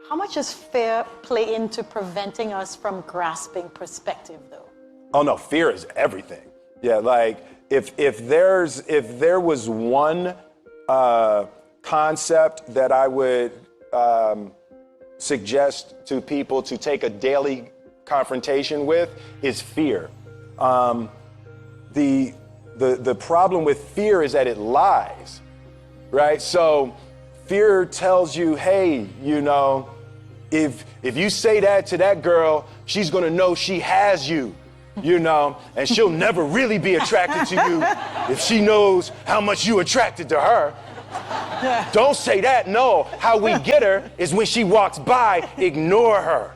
How much does fear play into preventing us from grasping perspective, though? Oh no, fear is everything. Yeah, like if there was one concept that I would suggest to people to take a daily confrontation with, is fear. The problem with fear is that it lies, right? So fear tells you, hey, you know, if you say that to that girl, she's gonna know she has you, you know, and she'll never really be attracted to you if she knows how much you attracted to her. Don't say that, no. How we get her is when she walks by, ignore her.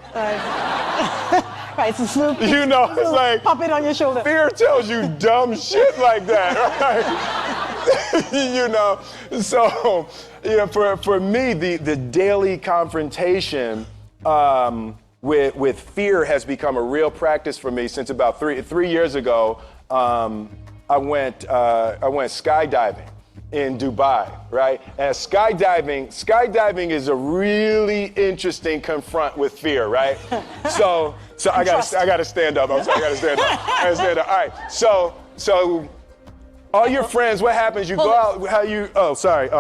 Right, it's a sloop. You know, it's like, pop it on your shoulder. Fear tells you dumb shit like that, right? You know, so, you know, for me, the daily confrontation with fear has become a real practice for me since about three years ago. I went skydiving in Dubai, right? And skydiving is a really interesting confront with fear, right? So I gotta stand up. I'm sorry, I gotta stand up. All right. So all your friends, what happens? You go out. I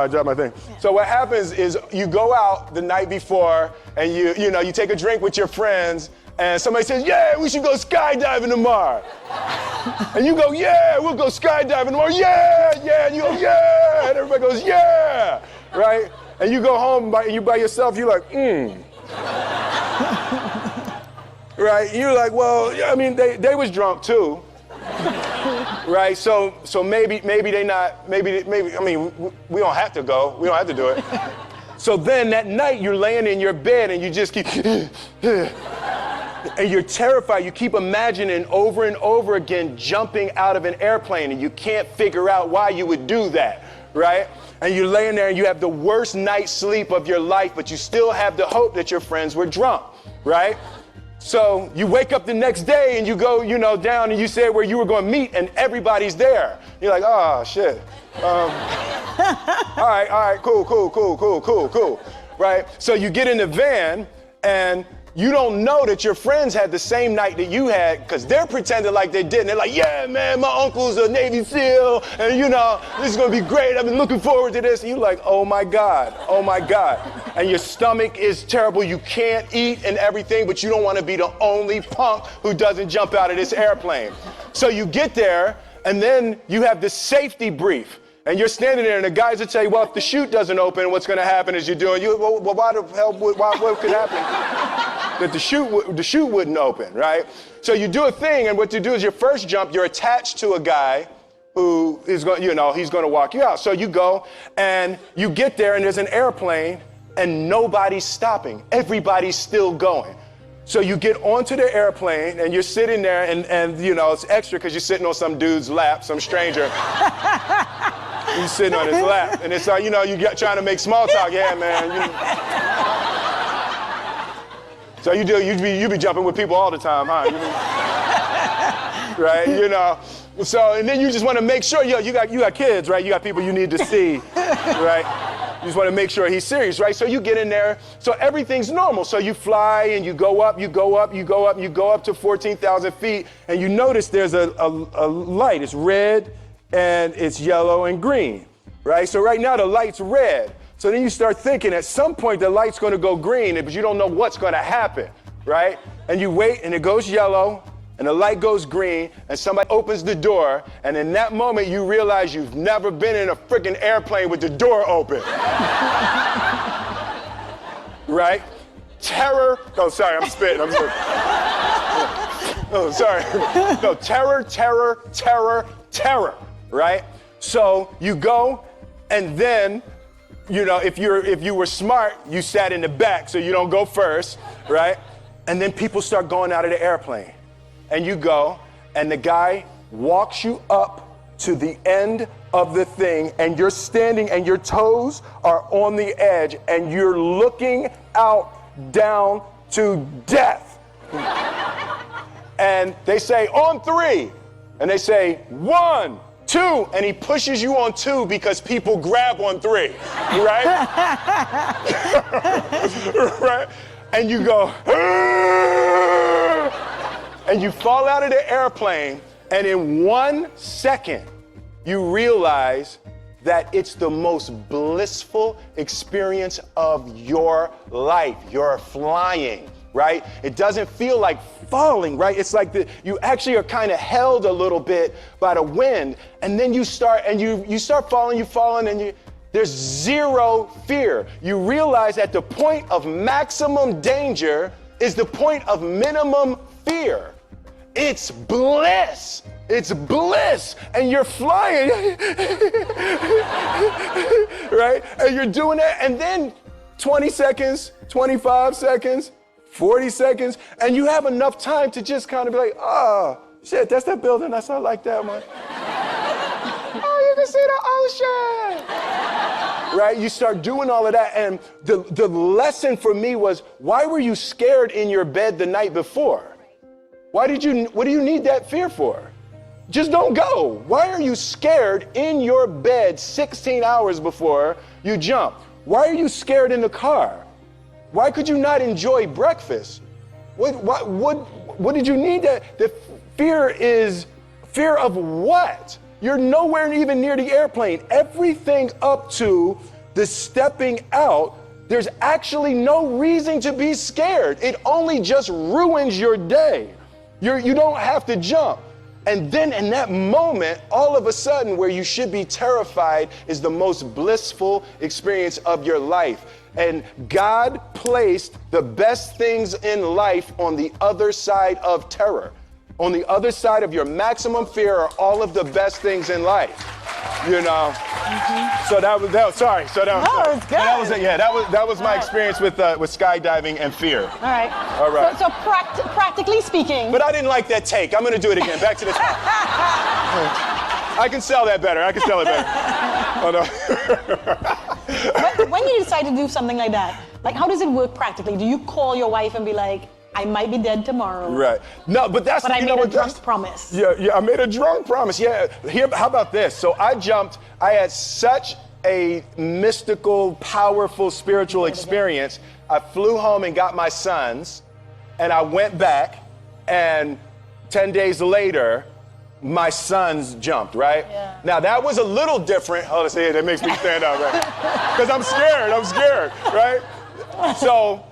dropped my thing. So what happens is you go out the night before and you take a drink with your friends. And somebody says, yeah, we should go skydiving tomorrow. And you go, yeah, we'll go skydiving tomorrow. Yeah, yeah. And you go, yeah. And everybody goes, yeah. Right? And you go home by yourself, you're like, Right? And you're like, well, yeah, I mean, they was drunk too. Right? So maybe they not, maybe, I mean, we don't have to go. We don't have to do it. So then that night you're laying in your bed and you just keep, and you're terrified. You keep imagining over and over again jumping out of an airplane, and you can't figure out why you would do that, right? And you're laying there and you have the worst night's sleep of your life, but you still have the hope that your friends were drunk, right? So you wake up the next day and you go, down and you say where you were going to meet and everybody's there. You're like, oh, shit. All right, cool, right? So you get in the van and you don't know that your friends had the same night that you had because they're pretending like they didn't. They're like, yeah, man, my uncle's a Navy SEAL, and this is gonna be great. I've been looking forward to this. And you're like, oh my God. And your stomach is terrible. You can't eat and everything, but you don't wanna be the only punk who doesn't jump out of this airplane. So you get there, and then you have this safety brief. And you're standing there, and the guys will tell you, well, if the chute doesn't open, what's going to happen is what could happen? That the chute wouldn't open, right? So you do a thing, and what you do is your first jump, you're attached to a guy who is going, he's going to walk you out. So you go, and you get there, and there's an airplane, and nobody's stopping. Everybody's still going. So you get onto the airplane, and you're sitting there, and it's extra because you're sitting on some dude's lap, some stranger. He's sitting on his lap, and it's like, you trying to make small talk. Yeah, man. So you be jumping with people all the time, huh? Right? So, and then you just want to make sure, you got kids, right? You got people you need to see, right? You just want to make sure he's serious, right? So you get in there, so everything's normal. So you fly and you go up to 14,000 feet, and you notice there's a light. It's red and it's yellow and green, right? So right now the light's red. So then you start thinking at some point the light's going to go green, but you don't know what's going to happen, right? And you wait and it goes yellow and the light goes green and somebody opens the door, and in that moment you realize you've never been in a freaking airplane with the door open. Right? Terror. Oh, sorry, I'm spitting. Oh, sorry. No, terror. Right? So you go, and then, if you were smart, you sat in the back so you don't go first, right? And then people start going out of the airplane. And you go, and the guy walks you up to the end of the thing, and you're standing and your toes are on the edge, and you're looking out down to death. And they say, on 3. And they say, 1, 2, and he pushes you on 2 because people grab on 3, right? right? And you go, and you fall out of the airplane, and in 1 second, you realize that it's the most blissful experience of your life. You're flying, right? It doesn't feel like falling, right? It's like you actually are kind of held a little bit by the wind, and then you start falling, and there's zero fear. You realize that the point of maximum danger is the point of minimum fear. It's bliss. It's bliss. And you're flying, right? And you're doing that, and then 20 seconds, 25 seconds, 40 seconds, and you have enough time to just kind of be like, oh, shit, that's that building. I like that one. Oh, you can see the ocean. Right? You start doing all of that, and the lesson for me was, why were you scared in your bed the night before? What do you need that fear for? Just don't go. Why are you scared in your bed 16 hours before you jump? Why are you scared in the car? Why could you not enjoy breakfast? What did you need that? The fear is fear of what? You're nowhere even near the airplane. Everything up to the stepping out, there's actually no reason to be scared. It only just ruins your day. You don't have to jump. And then in that moment, all of a sudden, where you should be terrified is the most blissful experience of your life. And God placed the best things in life on the other side of terror. On the other side of your maximum fear are all of the best things in life. You know. Mm-hmm. So that was sorry. So that was, no, it's good. That was my experience with skydiving and fear. All right. All right. So practically speaking. But I didn't like that take. I'm gonna do it again. Back to the top. I can sell that better. Oh no. When you decide to do something like that, like how does it work practically? Do you call your wife and be like, I might be dead tomorrow. Right. No, but that's. But I made a drunk promise. Yeah, I made a drunk promise. Yeah. Here, how about this? So I jumped. I had such a mystical, powerful, spiritual experience. I flew home and got my sons, and I went back, and 10 days later, my sons jumped, right? Yeah. Now that was a little different. Oh, see, that makes me stand up, right? Because I'm scared, right? So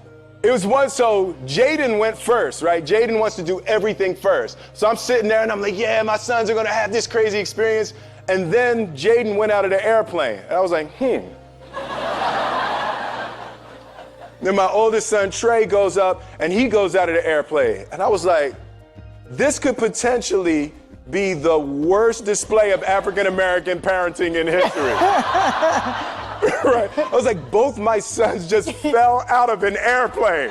Jaden went first, right? Jaden wants to do everything first. So I'm sitting there and I'm like, yeah, my sons are gonna have this crazy experience. And then Jaden went out of the airplane. And I was like, Then my oldest son, Trey, goes up and he goes out of the airplane. And I was like, this could potentially be the worst display of African-American parenting in history. Right? I was like, both my sons just fell out of an airplane.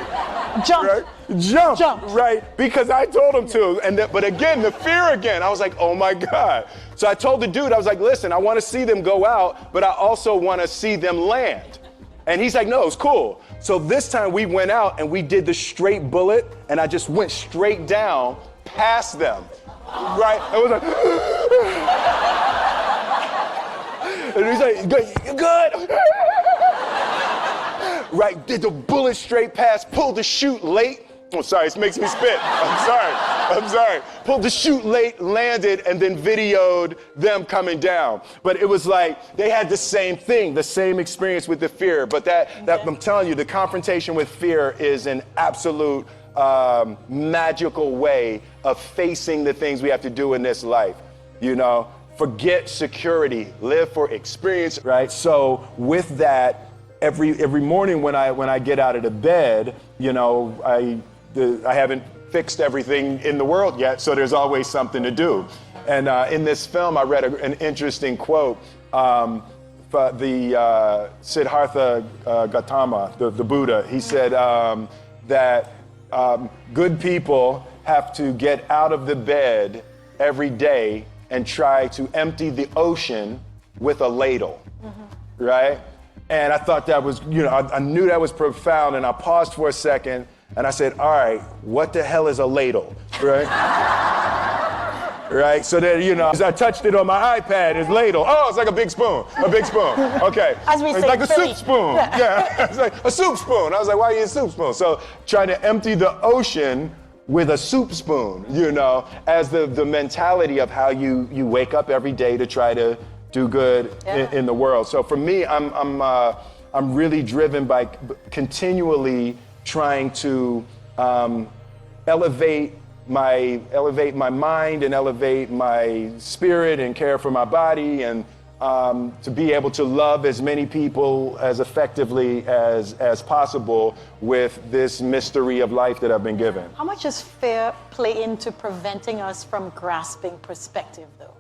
Jumped. Right? Jumped. Right? Because I told them to. But again, the fear again. I was like, oh my God. So I told the dude, I was like, listen, I want to see them go out, but I also want to see them land. And he's like, no, it's cool. So this time we went out and we did the straight bullet, and I just went straight down past them. Right? I was like, and he's like, you good? Right, did the bullet straight past, pulled the chute late. Oh, sorry, this makes me spit. I'm sorry. Pulled the chute late, landed, and then videoed them coming down. But it was like, they had the same thing, the same experience with the fear. But that I'm telling you, the confrontation with fear is an absolute magical way of facing the things we have to do in this life. You know, forget security, live for experience, right? So with that, every morning when I get out of the bed, you know, I haven't fixed everything in the world yet, so there's always something to do. And in this film, I read an interesting quote from the Siddhartha Gautama, the Buddha. He said that good people have to get out of the bed every day and try to empty the ocean with a ladle, right? And I thought that was, you know, I knew that was profound, and I paused for a second, and I said, all right, what the hell is a ladle, right? right? So that, you know, as I touched it on my iPad, it's ladle. Oh, it's like a big spoon, Okay. As we it's say like a in Philly. soup spoon. Yeah, it's like a soup spoon. I was like, why are you a soup spoon? So trying to empty the ocean with a soup spoon, you know, as the mentality of how you wake up every day to try to do good in the world. So for me, I'm really driven by continually trying to elevate my mind and elevate my spirit and care for my body, and to be able to love as many people as effectively as possible with this mystery of life that I've been given. How much does fear play into preventing us from grasping perspective, though?